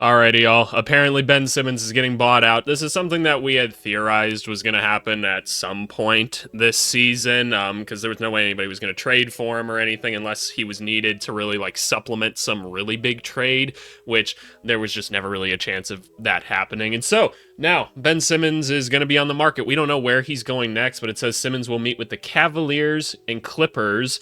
Alrighty, y'all. Apparently, Ben Simmons is getting bought out. This is something that we had theorized was going to happen at some point this season, because there was no way anybody was going to trade for him or anything unless he was needed to really like supplement some really big trade, which there was just never really a chance of that happening. And so now Ben Simmons is going to be on the market. We don't know where he's going next, but it says Simmons will meet with the Cavaliers and Clippers,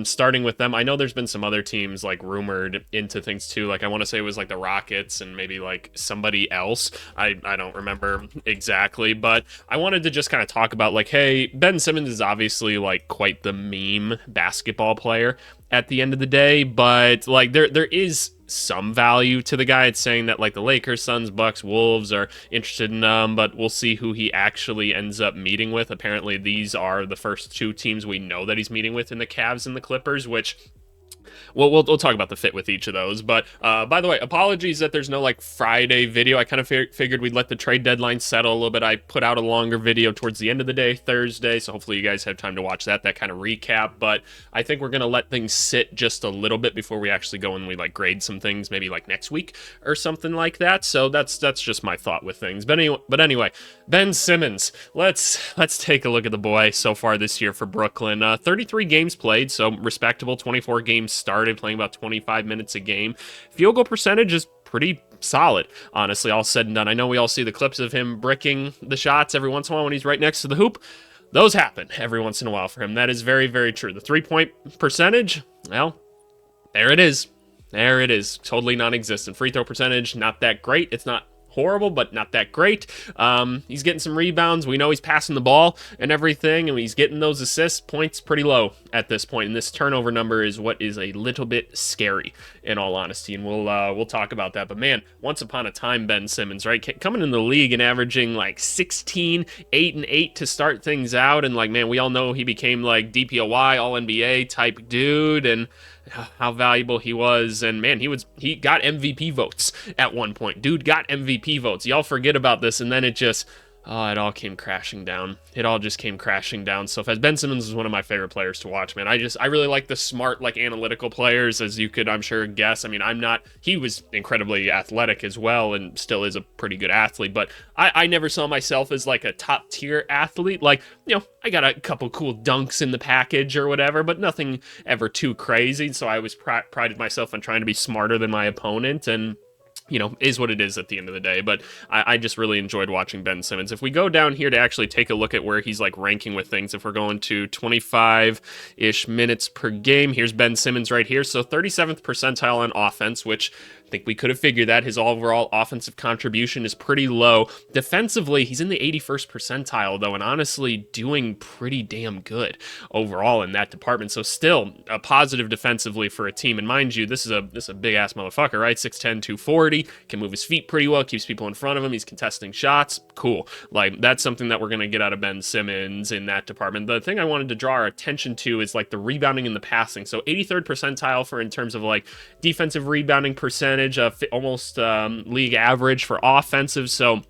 starting with them. I know there's been some other teams like rumored into things too. Like I want to say it was like the Rockets and maybe like somebody else. I don't remember exactly, but I wanted to just kind of talk about like, hey, Ben Simmons is obviously like quite the meme basketball player at the end of the day, but like there is some value to the guy. It's saying that like the Lakers, Suns, Bucks, Wolves are interested in him, but we'll see who he actually ends up meeting with. Apparently these are the first two teams we know that he's meeting with in the Cavs and the Clippers, which we'll talk about the fit with each of those. But by the way, apologies that there's no like Friday video. I kind of figured we'd let the trade deadline settle a little bit. I put out a longer video towards the end of the day, Thursday, so hopefully you guys have time to watch that kind of recap. But I think we're gonna let things sit just a little bit before we actually go and we like grade some things, maybe like next week or something like that. So that's just my thought with things. But anyway, Ben Simmons. Let's take a look at the boy so far this year for Brooklyn. 33 games played, so respectable. 24 games started, playing about 25 minutes a game. Field goal percentage is pretty solid, honestly, all said and done. I know we all see the clips of him bricking the shots every once in a while when he's right next to the hoop. Those happen every once in a while for him. That is very, very true. The three-point percentage, well, there it is. There it is. Totally non-existent. Free throw percentage, not that great. It's not horrible, but not that great. He's getting some rebounds. We know he's passing the ball and everything, and he's getting those assists. Points pretty low at this point, and this turnover number is what is a little bit scary, in all honesty, and we'll talk about that. But man, once upon a time, Ben Simmons, right, coming in the league and averaging like 16, 8 and 8 to start things out, and like, man, we all know he became like DPOY, All NBA type dude, and how valuable he was. And man, he got MVP votes at one point. Dude got MVP votes. Y'all forget about this, and then it all came crashing down. It all just came crashing down. So Ben Simmons is one of my favorite players to watch, man. I really like the smart, like analytical players, as you could, I'm sure, guess. I mean, he was incredibly athletic as well and still is a pretty good athlete, but I never saw myself as like a top tier athlete. Like, I got a couple cool dunks in the package or whatever, but nothing ever too crazy. So I always prided myself on trying to be smarter than my opponent, and is what it is at the end of the day. But I just really enjoyed watching Ben Simmons. If we go down here to actually take a look at where he's like ranking with things, if we're going to 25-ish minutes per game, here's Ben Simmons right here. So 37th percentile on offense, which I think we could have figured that. His overall offensive contribution is pretty low. Defensively, he's in the 81st percentile, though, and honestly doing pretty damn good overall in that department. So still a positive defensively for a team. And mind you, this is a big-ass motherfucker, right? 6'10", 240, can move his feet pretty well, keeps people in front of him, he's contesting shots. Cool. Like, that's something that we're going to get out of Ben Simmons in that department. The thing I wanted to draw our attention to is, like, the rebounding and the passing. So 83rd percentile for in terms of, like, defensive rebounding percentage, almost league average for offensive. So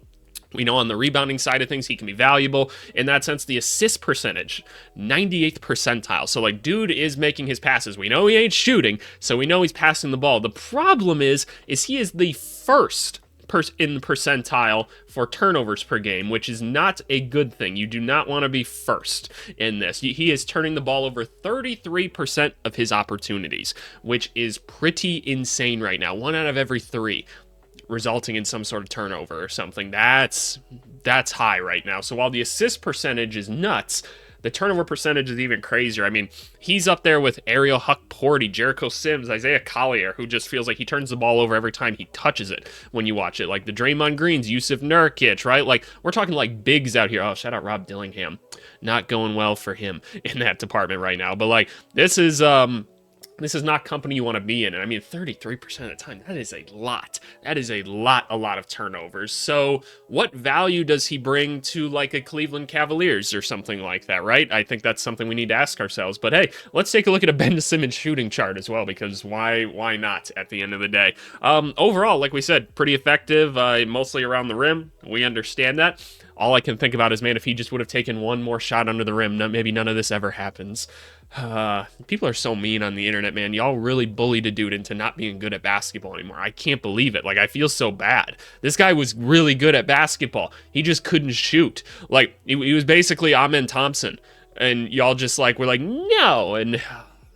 we know on the rebounding side of things, he can be valuable. In that sense, the assist percentage, 98th percentile. So, like, dude is making his passes. We know he ain't shooting, so we know he's passing the ball. The problem is he is the first in the percentile for turnovers per game, which is not a good thing. You do not want to be first in this. He is turning the ball over 33% of his opportunities, which is pretty insane right now. 1 out of every 3 resulting in some sort of turnover or something. That's high right now. So while the assist percentage is nuts, the turnover percentage is even crazier. I mean, he's up there with Ariel Huck-Porty, Jericho Sims, Isaiah Collier, who just feels like he turns the ball over every time he touches it when you watch it. Like the Draymond Greens, Yusuf Nurkic, right? Like, we're talking like bigs out here. Oh, shout out Rob Dillingham. Not going well for him in that department right now. But like, this is not company you want to be in. And I mean, 33% of the time, that is a lot. That is a lot of turnovers. So what value does he bring to like a Cleveland Cavaliers or something like that, right? I think that's something we need to ask ourselves. But hey, let's take a look at a Ben Simmons shooting chart as well, because why not at the end of the day? Overall, like we said, pretty effective, mostly around the rim. We understand that. all I can think about is, man, if he just would have taken one more shot under the rim, maybe none of this ever happens. People are so mean on the internet, man. Y'all really bullied a dude into not being good at basketball anymore. I can't believe it. Like, I feel so bad. This guy was really good at basketball. He just couldn't shoot. Like, he was basically Amen Thompson. And y'all just like, were like, no. And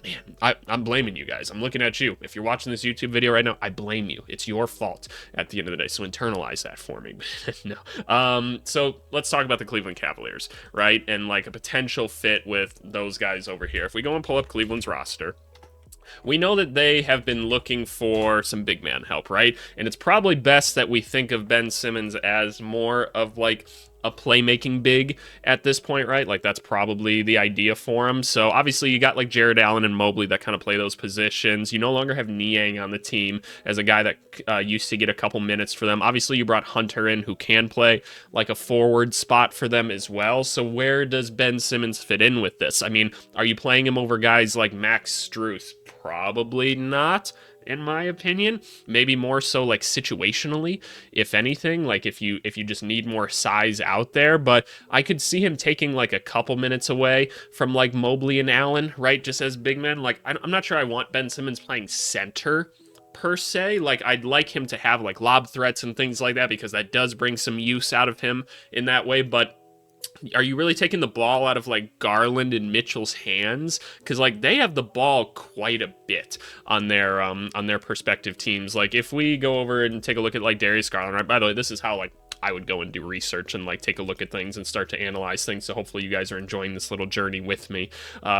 man, I'm blaming you guys. I'm looking at you. If you're watching this YouTube video right now, I blame you. It's your fault at the end of the day. So internalize that for me. No. So let's talk about the Cleveland Cavaliers, right? And like a potential fit with those guys over here. If we go and pull up Cleveland's roster, we know that they have been looking for some big man help, right? And it's probably best that we think of Ben Simmons as more of like a playmaking big at this point, right? Like that's probably the idea for him. So obviously you got like Jared Allen and Mobley that kind of play those positions. You no longer have Niang on the team as a guy that used to get a couple minutes for them. Obviously you brought Hunter in who can play like a forward spot for them as well. So where does Ben Simmons fit in with this? I mean, are you playing him over guys like Max Strus? Probably not, in my opinion. Maybe more so like situationally, if anything, like if you just need more size out there. But I could see him taking like a couple minutes away from like Mobley and Allen, right? Just as big men. Like I'm not sure I want Ben Simmons playing center per se. Like I'd like him to have like lob threats and things like that, because that does bring some use out of him in that way. But are you really taking the ball out of like Garland and Mitchell's hands? Because like they have the ball quite a bit on their perspective teams. Like if we go over and take a look at like Darius Garland, right? By the way, this is how like I would go and do research and like take a look at things and start to analyze things. So hopefully you guys are enjoying this little journey with me.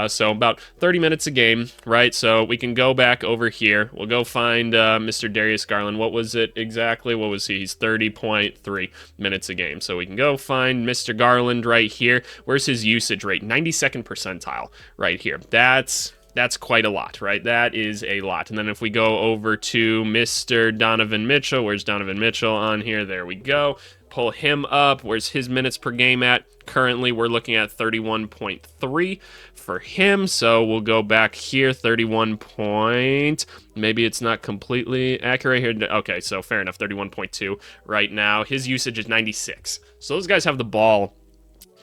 So about 30 minutes a game, right? So we can go back over here. We'll go find Mr. Darius Garland. What was it exactly? What was he? He's 30.3 minutes a game. So we can go find Mr. Garland right here. Where's his usage rate? 92nd percentile right here. That's quite a lot, right? That is a lot. And then if we go over to Mr. Donovan Mitchell, where's Donovan Mitchell on here? There we go. Pull him up. Where's his minutes per game at? Currently, we're looking at 31.3 for him. So we'll go back here, 31 point. Maybe it's not completely accurate here. Okay, so fair enough, 31.2 right now. His usage is 96. So those guys have the ball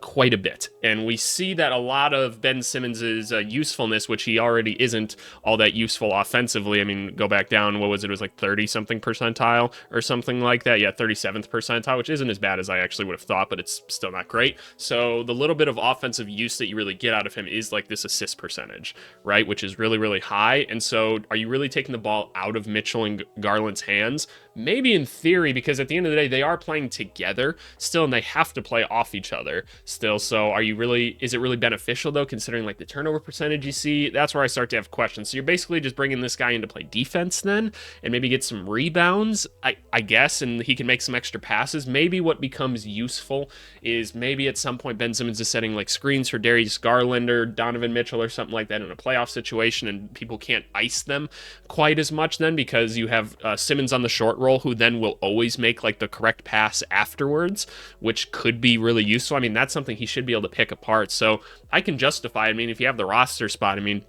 quite a bit, and we see that a lot of Ben Simmons's usefulness, which he already isn't all that useful offensively. I mean, go back down, what was it? It was like 30 something percentile or something like that. Yeah, 37th percentile, which isn't as bad as I actually would have thought, but it's still not great. So the little bit of offensive use that you really get out of him is like this assist percentage, right? Which is really, really high. And so are you really taking the ball out of Mitchell and Garland's hands? Maybe in theory, because at the end of the day, they are playing together still, and they have to play off each other still. So is it really beneficial though, considering like the turnover percentage you see? That's where I start to have questions. So you're basically just bringing this guy in to play defense then, and maybe get some rebounds, I guess, and he can make some extra passes. Maybe what becomes useful is maybe at some point Ben Simmons is setting like screens for Darius Garland or Donovan Mitchell or something like that in a playoff situation, and people can't ice them quite as much then, because you have Simmons on the short roll, who then will always make like the correct pass afterwards, which could be really useful. I mean, that's something he should be able to pick apart. So I can justify, I mean, if you have the roster spot, I mean,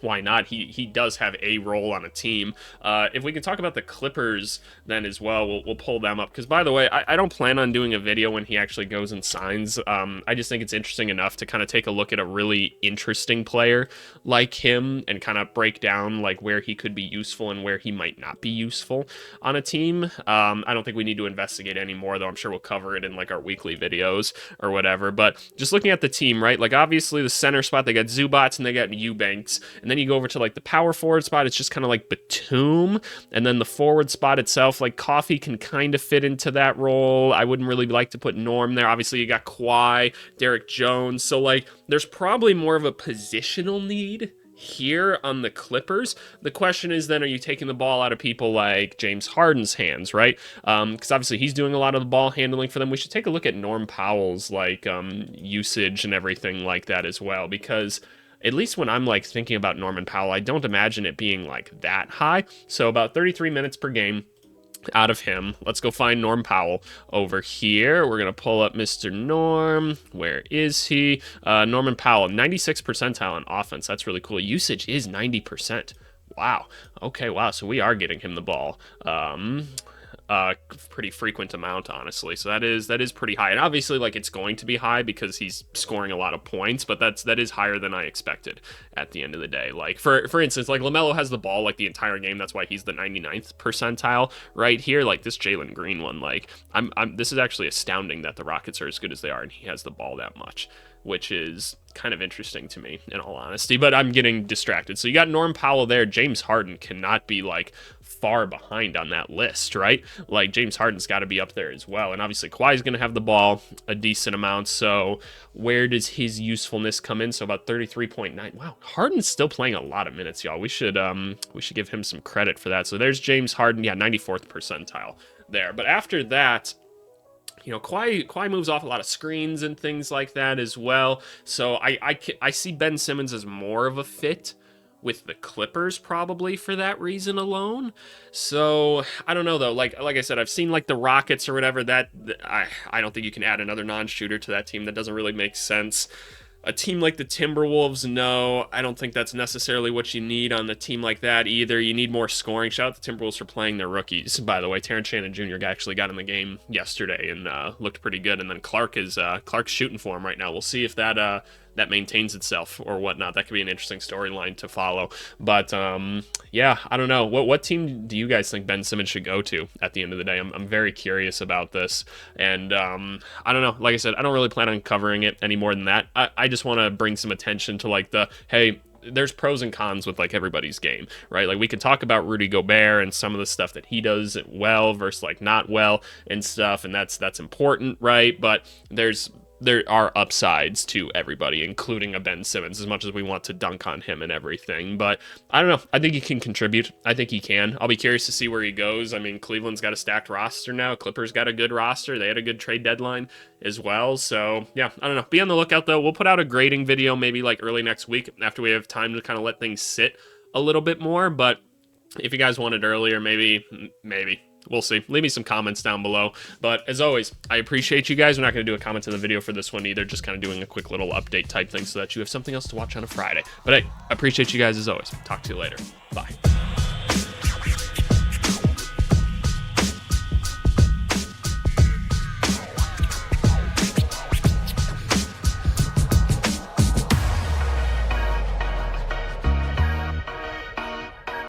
why not? He does have a role on a team. If we can talk about the Clippers then as well, we'll pull them up. Because, by the way, I don't plan on doing a video when he actually goes and signs. I just think it's interesting enough to kind of take a look at a really interesting player like him and kind of break down like where he could be useful and where he might not be useful on a team. I don't think we need to investigate anymore, though. I'm sure we'll cover it in like our weekly videos or whatever. But just looking at the team, right? Like, obviously, the center spot, they got Zubats and they got Eubanks. And then you go over to like the power forward spot, it's just kind of like Batum. And then the forward spot itself, like Coffee can kind of fit into that role. I wouldn't really like to put Norm there. Obviously, you got Kawhi, Derek Jones. So like there's probably more of a positional need here on the Clippers. The question is then, are you taking the ball out of people like James Harden's hands, right? Because obviously he's doing a lot of the ball handling for them. We should take a look at Norm Powell's like usage and everything like that as well, because at least when I'm like thinking about Norman Powell, I don't imagine it being like that high. So about 33 minutes per game out of him. Let's go find Norm Powell over here. We're going to pull up Mr. Norm. Where is he? Norman Powell, 96th percentile on offense. That's really cool. Usage is 90%. Wow. Okay, wow. So we are getting him the ball. pretty frequent amount, honestly. So that is pretty high, and obviously, like, it's going to be high because he's scoring a lot of points, but that is higher than I expected at the end of the day. Like, for instance, like, LaMelo has the ball like the entire game. That's why he's the 99th percentile right here. Like, this Jalen Green one, like, this is actually astounding that the Rockets are as good as they are and he has the ball that much, which is kind of interesting to me, in all honesty, but I'm getting distracted. So you got Norm Powell there. James Harden cannot be, like, far behind on that list, right? Like, James Harden's got to be up there as well, and obviously Kawhi's going to have the ball a decent amount, so where does his usefulness come in? So about 33.9. Wow, Harden's still playing a lot of minutes, y'all. We should give him some credit for that. So there's James Harden, yeah, 94th percentile there. But after that, you know, Kawhi moves off a lot of screens and things like that as well. So I see Ben Simmons as more of a fit with the Clippers, probably for that reason alone. So I don't know though. Like I said, I've seen like the Rockets or whatever. That I don't think you can add another non-shooter to that team. That doesn't really make sense. A team like the Timberwolves, no, I don't think that's necessarily what you need on a team like that either. You need more scoring. Shout out to Timberwolves for playing their rookies, by the way. Terrence Shannon Jr. actually got in the game yesterday and looked pretty good. And then Clark's shooting for him right now. We'll see if that maintains itself or whatnot. That could be an interesting storyline to follow. But yeah, I don't know. What team do you guys think Ben Simmons should go to at the end of the day? I'm very curious about this. And I don't know. Like I said, I don't really plan on covering it any more than that. I just want to bring some attention to like hey, there's pros and cons with like everybody's game, right? Like we could talk about Rudy Gobert and some of the stuff that he does well versus like not well and stuff. And that's important, right? But there are upsides to everybody, including a Ben Simmons, as much as we want to dunk on him and everything. But I don't know. I think he can contribute. I think he can. I'll be curious to see where he goes. I mean, Cleveland's got a stacked roster now. Clippers got a good roster. They had a good trade deadline as well. So, yeah, I don't know. Be on the lookout, though. We'll put out a grading video maybe like early next week after we have time to kind of let things sit a little bit more. But if you guys want it earlier, maybe. We'll see. Leave me some comments down below. But as always, I appreciate you guys. We're not going to do a comment in the video for this one either. Just kind of doing a quick little update type thing so that you have something else to watch on a Friday. But hey, I appreciate you guys as always. Talk to you later. Bye.